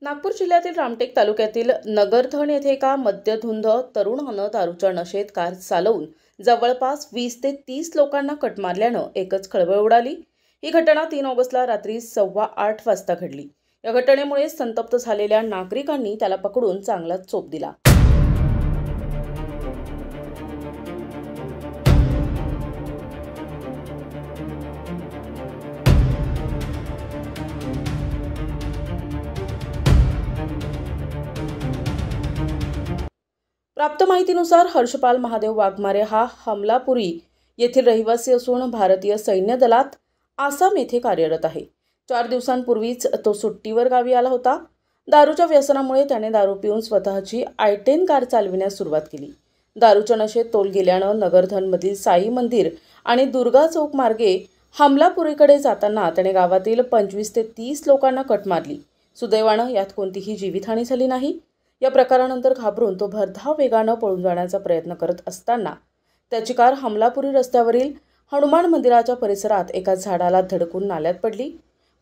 नागपूर जिल्ह्यातील रामटेक तालुक्यातील नगरधण येथे एका मद्यधुंद तरुणानं दारूच्या नशेत कार चालवून जवळपास 20 ते 30 लोकांना कट मारल्यानं एकच खळबळ उडाली। ही घटना 3 ऑगस्टला रात्री 8:15 वाजता घडली। या घटनेमुळे संतप्त झालेल्या नागरिकांनी त्याला पकडून चांगलाच चोप दिला। प्राप्त माहितीनुसार हर्षपाल महादेव वाघमारे हा हमलापुरी येथील रहिवासी असून भारतीय सैन्य दलात आसाम येथे कार्यरत आहे। 4 दिवसांपूर्वीच तो सुट्टीवर गावी आला होता। दारूच्या व्यसनामुळे त्याने दारू पिऊन स्वतःची I10 कार चालविण्यास सुरुवात केली। दारूच्या नशेत तोल गेल्यानं नगरधनमधील साई मंदिर आणि दुर्गा चौक मार्गे हमलापुरीकडे जाताना त्याने गावातील 25 ते 30 लोकांना कट मारली। सुदैवानं यात कोणतीही जीवितहानी झाली नाही। या प्रकारानंतर घाबरून तो भरधाव वेगानं पळून जाण्याचा प्रयत्न करत असताना त्याची कार हमलापुरी रस्त्यावरील हनुमान मंदिराच्या परिसरात एका झाडाला धडकून नाल्यात पडली।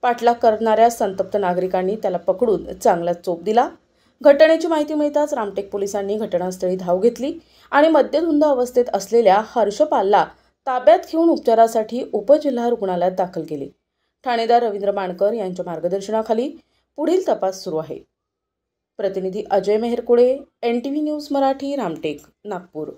पाठलाग करणाऱ्या संतप्त नागरिकांनी त्याला पकडून चांगलाच चोप दिला। घटनेची माहिती मिळताच रामटेक पोलिसांनी घटनास्थळी धाव घेतली आणि मद्यधुंद अवस्थेत असलेल्या हर्षपालला ताब्यात घेऊन उपचारासाठी उपजिल्हा रुग्णालयात दाखल केले। ठाणेदार रवींद्र मानकर यांच्या मार्गदर्शनाखाली पुढील तपास सुरू आहे। प्रतिनिधी अजय मेहरकुळे, NTV न्यूज मराठी, रामटेक, नागपूर।